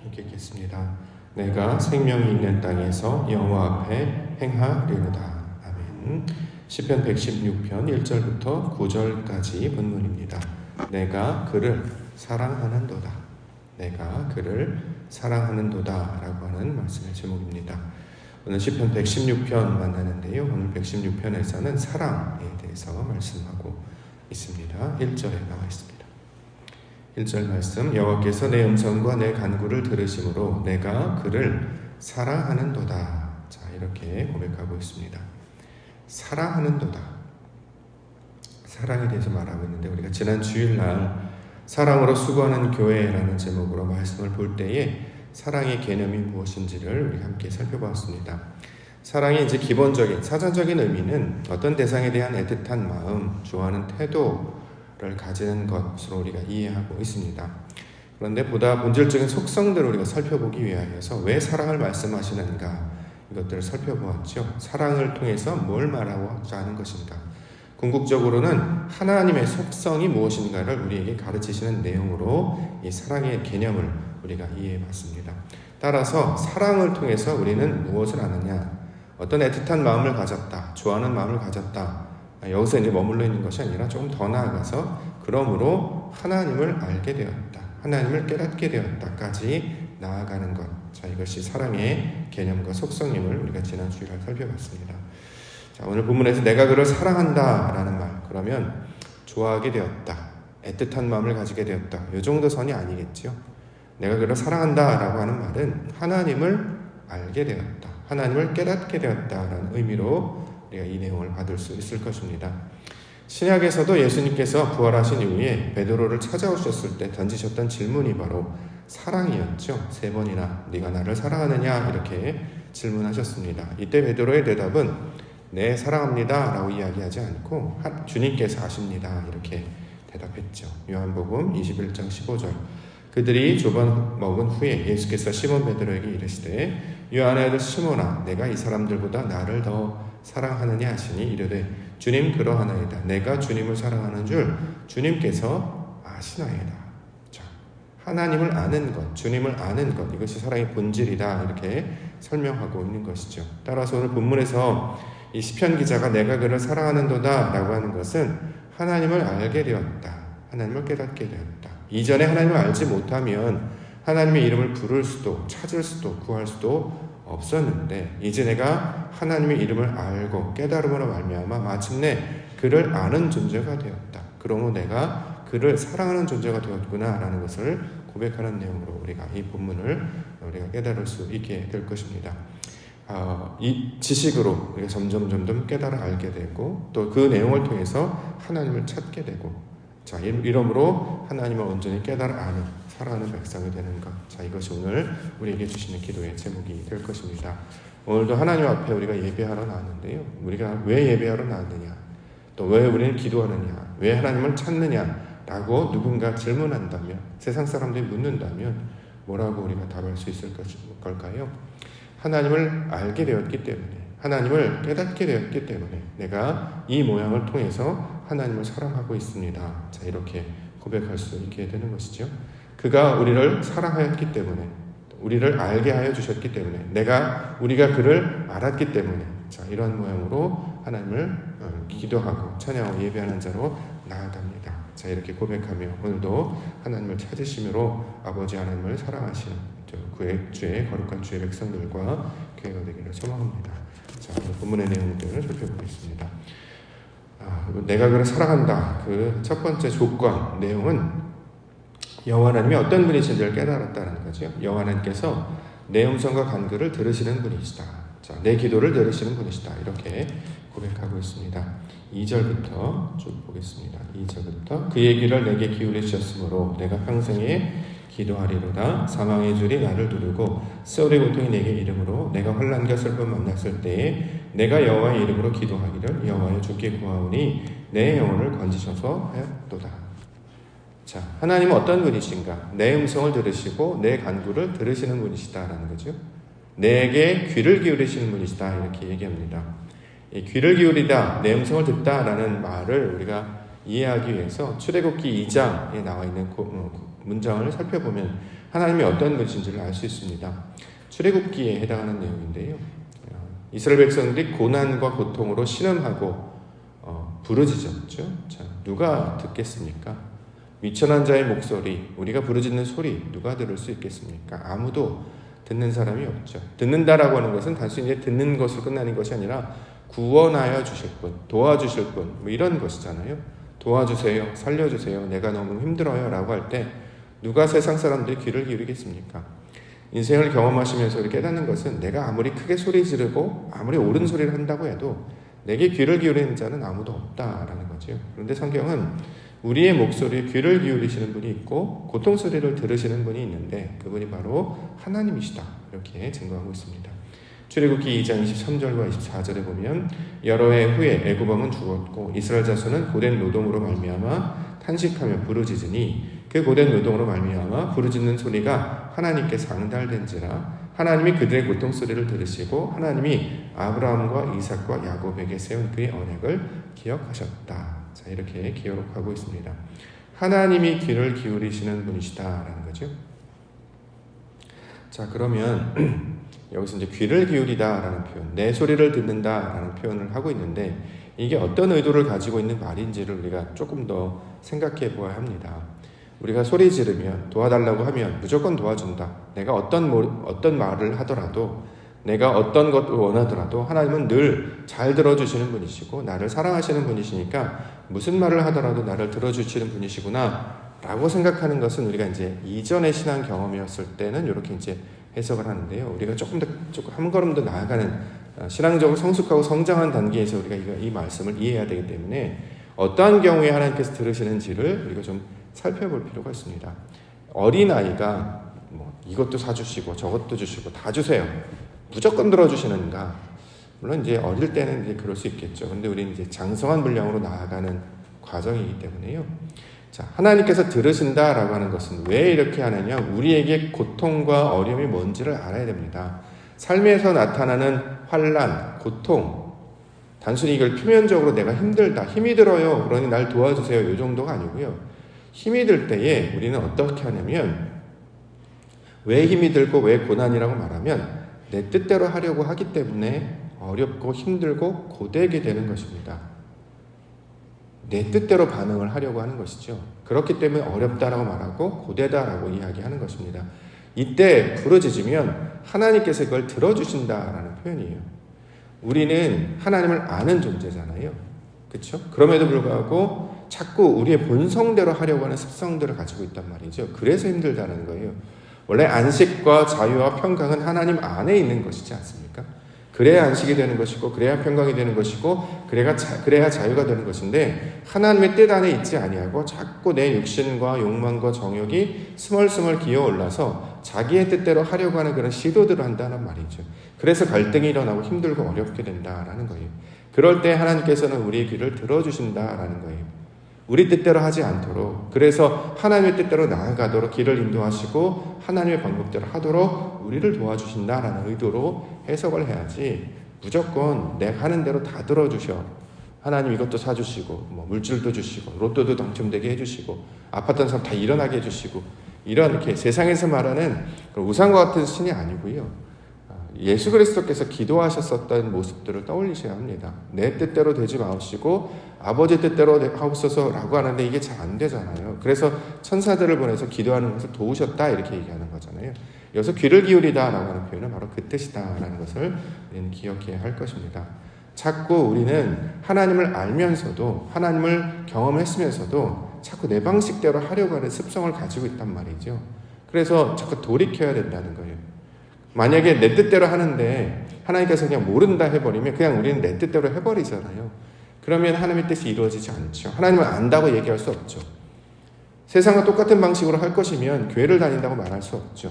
함께 읽겠습니다. 내가 생명이 있는 땅에서 여호와 앞에 행하리로다. 아멘. 시편 116편 1절부터 9절까지 본문입니다. 내가 그를 사랑하는도다. 내가 그를 사랑하는도다 라고 하는 말씀의 제목입니다. 오늘 시편 116편 만나는데요. 오늘 116편에서는 사랑에 대해서 말씀하고 있습니다. 1절에 나와 있습니다. 1절 말씀, 여호와께서 내 음성과 내 간구를 들으심으로 내가 그를 사랑하는도다. 자, 이렇게 고백하고 있습니다. 사랑하는도다. 사랑에 대해서 말하고 있는데, 우리가 지난 주일날 사랑으로 수고하는 교회라는 제목으로 말씀을 볼 때에 사랑의 개념이 무엇인지를 우리가 함께 살펴보았습니다. 사랑의 이제 기본적인 사전적인 의미는 어떤 대상에 대한 애틋한 마음, 좋아하는 태도를 가지는 것으로 우리가 이해하고 있습니다. 그런데 보다 본질적인 속성들을 우리가 살펴보기 위하여서 왜 사랑을 말씀하시는가, 이것들을 살펴보았죠. 사랑을 통해서 뭘 말하고자 하는 것인가. 궁극적으로는 하나님의 속성이 무엇인가를 우리에게 가르치시는 내용으로 이 사랑의 개념을 우리가 이해해봤습니다. 따라서 사랑을 통해서 우리는 무엇을 아느냐, 어떤 애틋한 마음을 가졌다, 좋아하는 마음을 가졌다, 여기서 이제 머물러 있는 것이 아니라 조금 더 나아가서 그러므로 하나님을 알게 되었다, 하나님을 깨닫게 되었다까지 나아가는 것. 자, 이것이 사랑의 개념과 속성임을 우리가 지난 주일에 살펴봤습니다. 자, 오늘 본문에서 내가 그를 사랑한다 라는 말, 그러면 좋아하게 되었다, 애틋한 마음을 가지게 되었다, 이 정도 선이 아니겠죠. 내가 그를 사랑한다 라고 하는 말은 하나님을 알게 되었다, 하나님을 깨닫게 되었다 라는 의미로 우리가 이 내용을 받을 수 있을 것입니다. 신약에서도 예수님께서 부활하신 이후에 베드로를 찾아오셨을 때 던지셨던 질문이 바로 사랑이었죠. 3번이나 네가 나를 사랑하느냐 이렇게 질문하셨습니다. 이때 베드로의 대답은 네, 사랑합니다 라고 이야기하지 않고 주님께서 아십니다 이렇게 대답했죠. 요한복음 21장 15절. 그들이 조반 먹은 후에 예수께서 시몬 베드로에게 이르시되 요한의 아들 시몬아, 내가 이 사람들보다 나를 더 사랑하느냐 하시니 이르되 주님 그러하나이다. 내가 주님을 사랑하는 줄 주님께서 아시나이다. 자, 하나님을 아는 것, 주님을 아는 것, 이것이 사랑의 본질이다 이렇게 설명하고 있는 것이죠. 따라서 오늘 본문에서 이 시편 기자가 내가 그를 사랑하는도다 라고 하는 것은 하나님을 알게 되었다, 하나님을 깨닫게 되었다. 이전에 하나님을 알지 못하면 하나님의 이름을 부를 수도 찾을 수도 구할 수도 없었는데, 이제 내가 하나님의 이름을 알고 깨달음으로 말미암아 마침내 그를 아는 존재가 되었다. 그러므로 내가 그를 사랑하는 존재가 되었구나 라는 것을 고백하는 내용으로 우리가 이 본문을 우리가 깨달을 수 있게 될 것입니다. 이 지식으로 우리가 점점 깨달아 알게 되고 또 그 내용을 통해서 하나님을 찾게 되고, 자, 이러므로 하나님을 온전히 깨달아 아는, 살아가는 백성이 되는 것. 자, 이것이 오늘 우리에게 주시는 기도의 제목이 될 것입니다. 오늘도 하나님 앞에 우리가 예배하러 나왔는데요. 우리가 왜 예배하러 나왔느냐, 또 왜 우리는 기도하느냐, 왜 하나님을 찾느냐라고 누군가 질문한다면, 세상 사람들이 묻는다면 뭐라고 우리가 답할 수 있을 걸까요? 하나님을 알게 되었기 때문에, 하나님을 깨닫게 되었기 때문에 내가 이 모양을 통해서 하나님을 사랑하고 있습니다. 자, 이렇게 고백할 수 있게 되는 것이죠. 그가 우리를 사랑하였기 때문에, 우리를 알게 하여 주셨기 때문에, 우리가 그를 알았기 때문에, 자, 이러한 모양으로 하나님을 기도하고 찬양하고 예배하는 자로 나아갑니다. 자, 이렇게 고백하며 오늘도 하나님을 찾으심으로 아버지 하나님을 사랑하시는 주의 거룩한 주의 백성들과 교회가 되기를 소망합니다. 자, 오늘 본문의 내용들을 살펴보겠습니다. 내가 그를 사랑한다. 그 첫 번째 조건, 내용은 여호와 하나님이 어떤 분이신지를 깨달았다는 거죠. 여호와 하나님께서 내 음성과 간구를 들으시는 분이시다. 자, 내 기도를 들으시는 분이시다. 이렇게 고백하고 있습니다. 2절부터 쭉 보겠습니다. 2절부터 그의 귀를 내게 기울이셨으므로 내가 평생에 기도하리로다. 사망의 줄이 나를 두르고 세월의 고통이 내게 이름으로 내가 환난과 슬픔 만났을 때에 내가 여호와의 이름으로 기도하기를 여호와여 주께 구하오니 내 영혼을 건지셔서 하였도다. 자, 하나님은 어떤 분이신가? 내 음성을 들으시고 내 간구를 들으시는 분이시다라는 거죠. 내게 귀를 기울이시는 분이시다 이렇게 얘기합니다. 이 귀를 기울이다, 내 음성을 듣다라는 말을 우리가 이해하기 위해서 출애굽기 2장에 나와 있는 문장을 살펴보면 하나님이 어떤 분이신지를 알 수 있습니다. 출애굽기에 해당하는 내용인데요. 이스라엘 백성들이 고난과 고통으로 신음하고 부르짖었죠. 자, 누가 듣겠습니까? 미천한 자의 목소리, 우리가 부르짖는 소리 누가 들을 수 있겠습니까? 아무도 듣는 사람이 없죠. 듣는다라고 하는 것은 단순히 듣는 것으로 끝나는 것이 아니라 구원하여 주실 분, 도와주실 분, 뭐 이런 것이잖아요. 도와주세요, 살려주세요, 내가 너무 힘들어요 라고 할 때 누가 세상 사람들이 귀를 기울이겠습니까? 인생을 경험하시면서 깨닫는 것은 내가 아무리 크게 소리 지르고 아무리 옳은 소리를 한다고 해도 내게 귀를 기울이는 자는 아무도 없다라는 거죠. 그런데 성경은 우리의 목소리에 귀를 기울이시는 분이 있고 고통 소리를 들으시는 분이 있는데 그분이 바로 하나님이시다, 이렇게 증거하고 있습니다. 출애굽기 2장 23절과 24절에 보면 여러 해 후에 애굽 왕은 죽었고 이스라엘 자손은 고된 노동으로 말미암아 탄식하며 부르짖으니 그 고된 노동으로 말미암아 부르짖는 소리가 하나님께 상달된지라 하나님이 그들의 고통 소리를 들으시고 하나님이 아브라함과 이삭과 야곱에게 세운 그의 언약을 기억하셨다. 자, 이렇게 기록하고 있습니다. 하나님이 귀를 기울이시는 분이시다라는 거죠. 자, 그러면 여기서 이제 귀를 기울이다라는 표현, 내 소리를 듣는다라는 표현을 하고 있는데 이게 어떤 의도를 가지고 있는 말인지를 우리가 조금 더 생각해 보아야 합니다. 우리가 소리 지르면 도와달라고 하면 무조건 도와준다. 내가 어떤 말을 하더라도 내가 어떤 것을 원하더라도 하나님은 늘 잘 들어주시는 분이시고 나를 사랑하시는 분이시니까 무슨 말을 하더라도 나를 들어주시는 분이시구나 라고 생각하는 것은 우리가 이제 이전의 신앙 경험이었을 때는 이렇게 이제 해석을 하는데요. 우리가 조금 한 걸음 더 나아가는 신앙적으로 성숙하고 성장한 단계에서 우리가 이 말씀을 이해해야 되기 때문에 어떠한 경우에 하나님께서 들으시는지를 우리가 좀 살펴볼 필요가 있습니다. 어린아이가 이것도 사주시고 저것도 주시고 다 주세요, 무조건 들어주시는가? 물론 이제 어릴 때는 이제 그럴 수 있겠죠. 근데 우리는 이제 장성한 분량으로 나아가는 과정이기 때문에요. 자, 하나님께서 들으신다라고 하는 것은 왜 이렇게 하느냐? 우리에게 고통과 어려움이 뭔지를 알아야 됩니다. 삶에서 나타나는 환난, 고통, 단순히 이걸 표면적으로 내가 힘들다, 힘이 들어요, 그러니 날 도와주세요, 이 정도가 아니고요. 힘이 들 때에 우리는 어떻게 하냐면 왜 힘이 들고 왜 고난이라고 말하면 내 뜻대로 하려고 하기 때문에 어렵고 힘들고 고되게 되는 것입니다. 내 뜻대로 반응을 하려고 하는 것이죠. 그렇기 때문에 어렵다라고 말하고 고되다라고 이야기하는 것입니다. 이때 부르짖으면 하나님께서 그걸 들어주신다라는 표현이에요. 우리는 하나님을 아는 존재잖아요. 그렇죠? 그럼에도 불구하고 자꾸 우리의 본성대로 하려고 하는 습성들을 가지고 있단 말이죠. 그래서 힘들다는 거예요. 원래 안식과 자유와 평강은 하나님 안에 있는 것이지 않습니까? 그래야 안식이 되는 것이고 그래야 평강이 되는 것이고 그래야 자유가 되는 것인데 하나님의 뜻 안에 있지 아니하고 자꾸 내 육신과 욕망과 정욕이 스멀스멀 기어올라서 자기의 뜻대로 하려고 하는 그런 시도들을 한다는 말이죠. 그래서 갈등이 일어나고 힘들고 어렵게 된다라는 거예요. 그럴 때 하나님께서는 우리의 귀를 들어주신다라는 거예요. 우리 뜻대로 하지 않도록, 그래서 하나님의 뜻대로 나아가도록 길을 인도하시고 하나님의 방법대로 하도록 우리를 도와주신다라는 의도로 해석을 해야지 무조건 내가 하는 대로 다 들어주셔, 하나님 이것도 사주시고 물질도 주시고 로또도 당첨되게 해주시고 아팠던 사람 다 일어나게 해주시고 이런 이렇게 세상에서 말하는 우상과 같은 신이 아니고요. 예수 그리스도께서 기도하셨었던 모습들을 떠올리셔야 합니다. 내 뜻대로 되지 마시고 아버지 뜻대로 하옵소서라고 하는데 이게 잘 안 되잖아요. 그래서 천사들을 보내서 기도하는 것을 도우셨다 이렇게 얘기하는 거잖아요. 여기서 귀를 기울이다라고 하는 표현은 바로 그 뜻이다라는 것을 우리는 기억해야 할 것입니다. 자꾸 우리는 하나님을 알면서도 하나님을 경험했으면서도 자꾸 내 방식대로 하려고 하는 습성을 가지고 있단 말이죠. 그래서 자꾸 돌이켜야 된다는 거예요. 만약에 내 뜻대로 하는데 하나님께서 그냥 모른다 해버리면 그냥 우리는 내 뜻대로 해버리잖아요. 그러면 하나님의 뜻이 이루어지지 않죠. 하나님을 안다고 얘기할 수 없죠. 세상과 똑같은 방식으로 할 것이면 교회를 다닌다고 말할 수 없죠.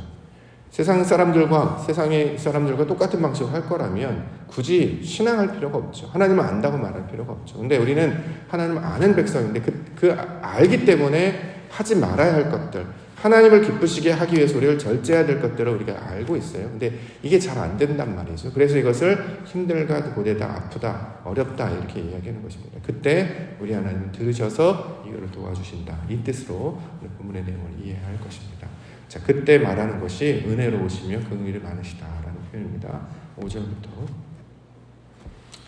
세상의 사람들과 똑같은 방식으로 할 거라면 굳이 신앙할 필요가 없죠. 하나님을 안다고 말할 필요가 없죠. 근데 우리는 하나님을 아는 백성인데 그 알기 때문에 하지 말아야 할 것들, 하나님을 기쁘시게 하기 위해서 우리를 절제해야 될 것들을 우리가 알고 있어요. 근데 이게 잘 안 된단 말이죠. 그래서 이것을 힘들다, 고되다, 아프다, 어렵다 이렇게 이야기하는 것입니다. 그때 우리 하나님은 들으셔서 이거를 도와주신다. 이 뜻으로 오늘 본문의 내용을 이해할 것입니다. 자, 그때 말하는 것이 은혜로우시며 긍휼이 많으시다라는 표현입니다. 5절부터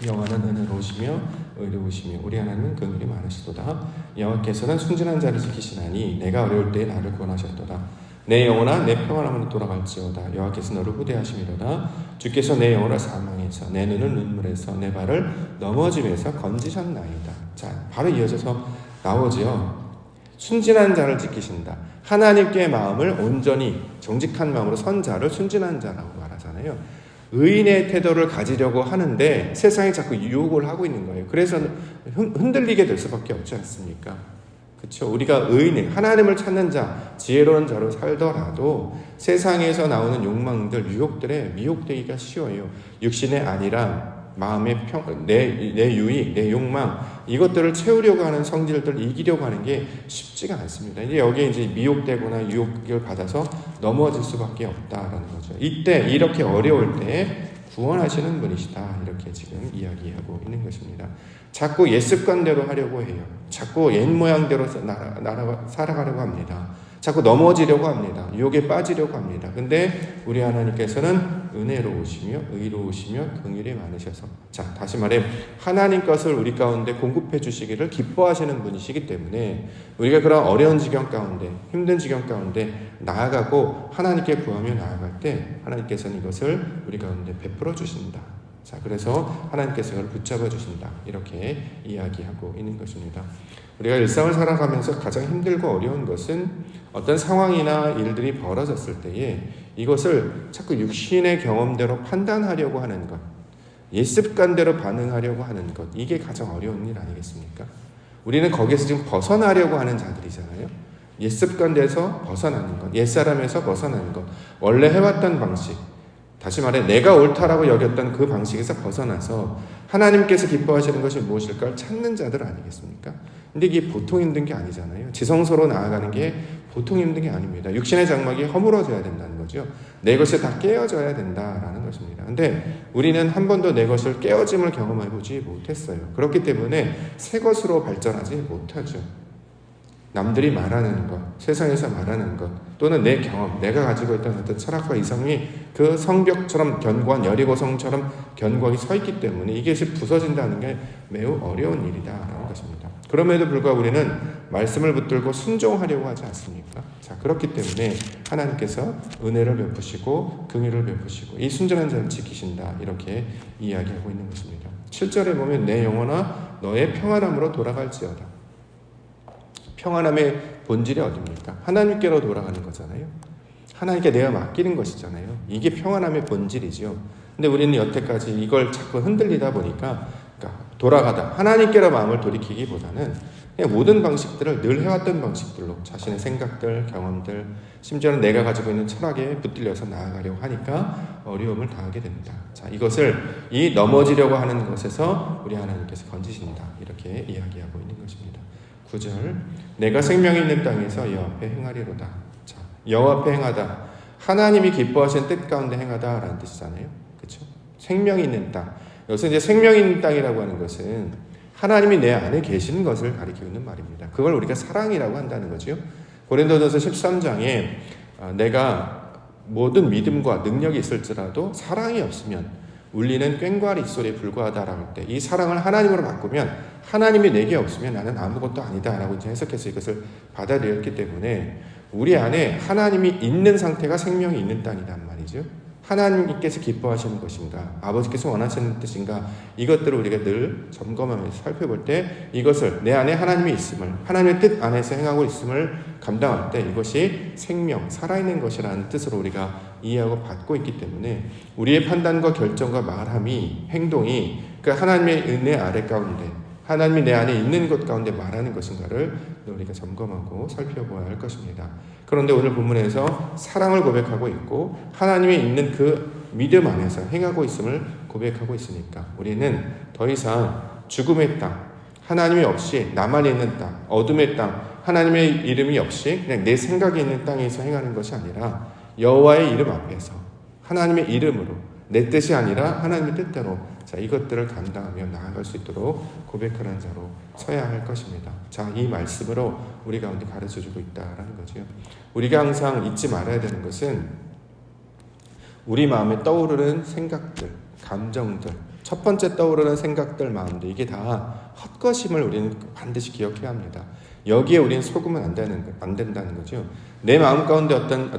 여호와는 은혜로우시며 의로우시며 우리 하나님은 긍휼이 많으시도다. 여호와께서는 순진한 자를 지키시나니 내가 어려울 때에 나를 구원하셨도다. 내 영혼아 내 평안함으로 돌아갈지어다. 여호와께서 너를 후대하심이로다. 주께서 내 영혼을 사망에서 내 눈을 눈물에서 내 발을 넘어짐에서 건지셨나이다. 자, 바로 이어져서 나오지요. 순진한 자를 지키신다. 하나님께 마음을 온전히 정직한 마음으로 선 자를 순진한 자라고 말하잖아요. 의인의 태도를 가지려고 하는데 세상이 자꾸 유혹을 하고 있는 거예요. 그래서 흔들리게 될 수밖에 없지 않습니까? 그렇죠? 우리가 의인, 하나님을 찾는 자, 지혜로운 자로 살더라도 세상에서 나오는 욕망들, 유혹들에 미혹되기가 쉬워요. 육신의 아니라 마음의 내 유익, 내 욕망, 이것들을 채우려고 하는 성질들을 이기려고 하는 게 쉽지가 않습니다. 이제 여기에 이제 미혹되거나 유혹을 받아서 넘어질 수밖에 없다라는 거죠. 이때 이렇게 어려울 때 구원하시는 분이시다. 이렇게 지금 이야기하고 있는 것입니다. 자꾸 옛 습관대로 하려고 해요. 자꾸 옛 모양대로 살아가려고 합니다. 자꾸 넘어지려고 합니다. 유혹에 빠지려고 합니다. 근데 우리 하나님께서는 은혜로우시며 의로우시며 긍휼이 많으셔서, 자, 다시 말해 하나님 것을 우리 가운데 공급해 주시기를 기뻐하시는 분이시기 때문에 우리가 그런 어려운 지경 가운데, 힘든 지경 가운데 나아가고 하나님께 구하며 나아갈 때 하나님께서는 이것을 우리 가운데 베풀어 주신다. 자, 그래서 하나님께서 그걸 붙잡아 주신다. 이렇게 이야기하고 있는 것입니다. 우리가 일상을 살아가면서 가장 힘들고 어려운 것은 어떤 상황이나 일들이 벌어졌을 때에 이것을 자꾸 육신의 경험대로 판단하려고 하는 것, 옛 습관대로 반응하려고 하는 것, 이게 가장 어려운 일 아니겠습니까? 우리는 거기에서 지금 벗어나려고 하는 자들이잖아요. 옛 습관대에서 벗어나는 것, 옛 사람에서 벗어나는 것, 원래 해왔던 방식, 다시 말해 내가 옳다라고 여겼던 그 방식에서 벗어나서 하나님께서 기뻐하시는 것이 무엇일까를 찾는 자들 아니겠습니까? 근데 이게 보통 힘든 게 아니잖아요. 지성소로 나아가는 게 보통 힘든 게 아닙니다. 육신의 장막이 허물어져야 된다는 거죠. 내 것이 다 깨어져야 된다라는 것입니다. 근데 우리는 한 번도 내 것을 깨어짐을 경험해보지 못했어요. 그렇기 때문에 새 것으로 발전하지 못하죠. 남들이 말하는 것, 세상에서 말하는 것, 또는 내 경험, 내가 가지고 있던 어떤 철학과 이성이 그 성벽처럼 견고한 여리고성처럼 견고하게 서 있기 때문에 이것이 부서진다는 게 매우 어려운 일이다라는 것입니다. 그럼에도 불구하고 우리는 말씀을 붙들고 순종하려고 하지 않습니까? 자, 그렇기 때문에 하나님께서 은혜를 베푸시고 긍휼을 베푸시고 이 순전한 자를 지키신다. 이렇게 이야기하고 있는 것입니다. 7절에 보면 내 영혼아 너의 평안함으로 돌아갈지어다. 평안함의 본질이 어디입니까? 하나님께로 돌아가는 거잖아요. 하나님께 내가 맡기는 것이잖아요. 이게 평안함의 본질이죠. 근데 우리는 여태까지 이걸 자꾸 흔들리다 보니까 돌아가다 하나님께로 마음을 돌이키기보다는 그냥 모든 방식들을 늘 해왔던 방식들로 자신의 생각들, 경험들, 심지어는 내가 가지고 있는 철학에 붙들려서 나아가려고 하니까 어려움을 당하게 됩니다. 자, 이것을 이 넘어지려고 하는 것에서 우리 하나님께서 건지신다. 이렇게 이야기하고 있는 것입니다. 9절 내가 생명이 있는 땅에서 여호와 앞에 행하리로다. 자, 여호와 앞에 행하다. 하나님이 기뻐하시는 뜻 가운데 행하다라는 뜻이잖아요. 그렇죠? 생명이 있는 땅. 여기서 이제 생명이 있는 땅이라고 하는 것은 하나님이 내 안에 계시는 것을 가리키고 있는 말입니다. 그걸 우리가 사랑이라고 한다는 거죠. 고린도전서 13장에 내가 모든 믿음과 능력이 있을지라도 사랑이 없으면 울리는 꽹과리 소리에 불과하다라고 할 때 이 사랑을 하나님으로 바꾸면 하나님이 내게 없으면 나는 아무것도 아니다라고 이제 해석해서 이것을 받아들였기 때문에 우리 안에 하나님이 있는 상태가 생명이 있는 땅이란 말이죠. 하나님께서 기뻐하시는 것인가, 아버지께서 원하시는 뜻인가, 이것들을 우리가 늘 점검하면서 살펴볼 때 이것을 내 안에 하나님이 있음을, 하나님의 뜻 안에서 행하고 있음을 감당할 때 이것이 생명, 살아있는 것이라는 뜻으로 우리가 이해하고 받고 있기 때문에 우리의 판단과 결정과 말함이, 행동이 그 하나님의 은혜 아래 가운데 하나님이 내 안에 있는 것 가운데 말하는 것인가를 우리가 점검하고 살펴보아야 할 것입니다. 그런데 오늘 본문에서 사랑을 고백하고 있고 하나님이 있는 그 믿음 안에서 행하고 있음을 고백하고 있으니까 우리는 더 이상 죽음의 땅, 하나님이 없이 나만 있는 땅, 어둠의 땅, 하나님의 이름이 없이 그냥 내 생각이 있는 땅에서 행하는 것이 아니라 여호와의 이름 앞에서 하나님의 이름으로 내 뜻이 아니라 하나님의 뜻대로 자, 이것들을 감당하며 나아갈 수 있도록 고백하는 자로 서야 할 것입니다. 자, 이 말씀으로 우리 가운데 가르쳐주고 있다라는 거죠. 우리가 항상 잊지 말아야 되는 것은 우리 마음에 떠오르는 생각들, 감정들, 첫 번째 떠오르는 생각들, 마음들, 이게 다 헛것임을 우리는 반드시 기억해야 합니다. 여기에 우리는 속으면 안 된다는 거죠. 내 마음 가운데 어떤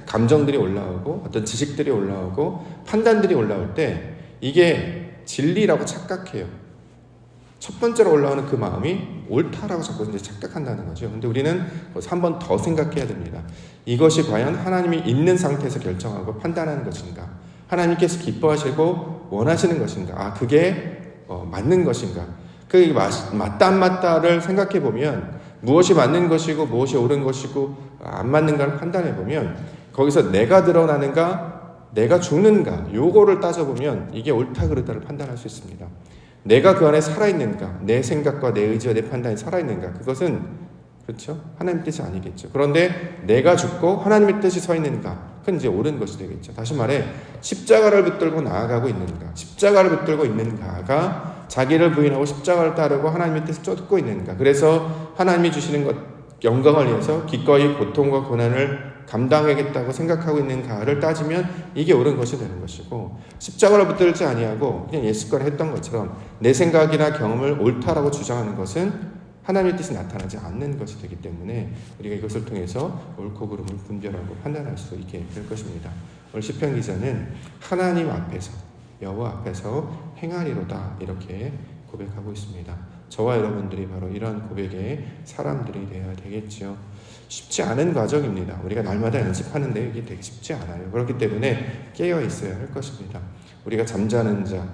감정들이 올라오고 어떤 지식들이 올라오고 판단들이 올라올 때 이게 진리라고 착각해요. 첫 번째로 올라오는 그 마음이 옳다라고 자꾸 이제 착각한다는 거죠. 근데 우리는 한 번 더 생각해야 됩니다. 이것이 과연 하나님이 있는 상태에서 결정하고 판단하는 것인가? 하나님께서 기뻐하시고 원하시는 것인가? 그게 맞는 것인가? 그게 맞다 안 맞다를 생각해 보면 무엇이 맞는 것이고 무엇이 옳은 것이고 안 맞는가를 판단해 보면 거기서 내가 드러나는가 내가 죽는가 요거를 따져보면 이게 옳다 그르다를 판단할 수 있습니다. 내가 그 안에 살아있는가, 내 생각과 내 의지와 내 판단이 살아있는가, 그것은 그렇죠? 하나님의 뜻이 아니겠죠. 그런데 내가 죽고 하나님의 뜻이 서 있는가, 그건 이제 옳은 것이 되겠죠. 다시 말해 십자가를 붙들고 나아가고 있는가, 십자가를 붙들고 있는가가 자기를 부인하고 십자가를 따르고 하나님의 뜻을 쫓고 있는가, 그래서 하나님이 주시는 것 영광을 위해서 기꺼이 고통과 고난을 감당하겠다고 생각하고 있는가를 따지면 이게 옳은 것이 되는 것이고, 십자가를 붙들지 아니하고 그냥 예수께서 했던 것처럼 내 생각이나 경험을 옳다라고 주장하는 것은 하나님의 뜻이 나타나지 않는 것이 되기 때문에 우리가 이것을 통해서 옳고 그름을 분별하고 판단할 수 있게 될 것입니다. 오늘 시편 기자는 하나님 앞에서, 여호와 앞에서 행하리로다 이렇게 고백하고 있습니다. 저와 여러분들이 바로 이런 고백의 사람들이 되어야 되겠지요. 쉽지 않은 과정입니다. 우리가 날마다 연습하는데 이게 되게 쉽지 않아요. 그렇기 때문에 깨어 있어야 할 것입니다. 우리가 잠자는 자,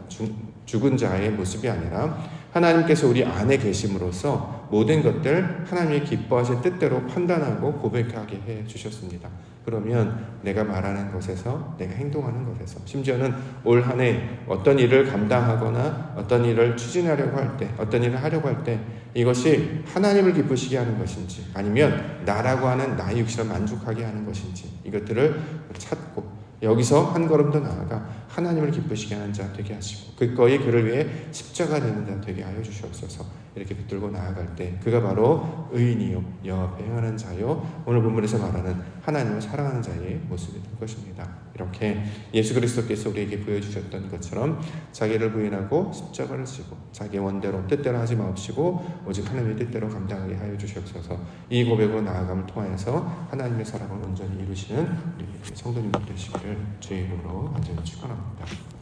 죽은 자의 모습이 아니라 하나님께서 우리 안에 계심으로써 모든 것들 하나님이 기뻐하신 뜻대로 판단하고 고백하게 해 주셨습니다. 그러면 내가 말하는 것에서, 내가 행동하는 것에서, 심지어는 올 한 해 어떤 일을 감당하거나 어떤 일을 추진하려고 할 때, 어떤 일을 하려고 할 때 이것이 하나님을 기쁘시게 하는 것인지 아니면 나라고 하는 나의 육신을 만족하게 하는 것인지 이것들을 찾고 여기서 한 걸음 더 나아가 하나님을 기쁘시게 하는 자 되게 하시고 기꺼이 그를 위해 십자가 되는 자 되게 하여 주시옵소서. 이렇게 붙들고 나아갈 때 그가 바로 의인이요 여호와 앞에 행하는 자요 오늘 본문에서 말하는 하나님을 사랑하는 자의 모습이 될 것입니다. 이렇게 예수 그리스도께서 우리에게 보여주셨던 것처럼 자기를 부인하고 십자가를 지고 자기의 원대로 뜻대로 하지 마옵시고 오직 하나님의 뜻대로 감당하게 하여 주시옵소서. 이 고백으로 나아감을 통하여서 하나님의 사랑을 온전히 이루시는 우리 성도님들 되시기를 주의 이름으로 간절히 축원합니다.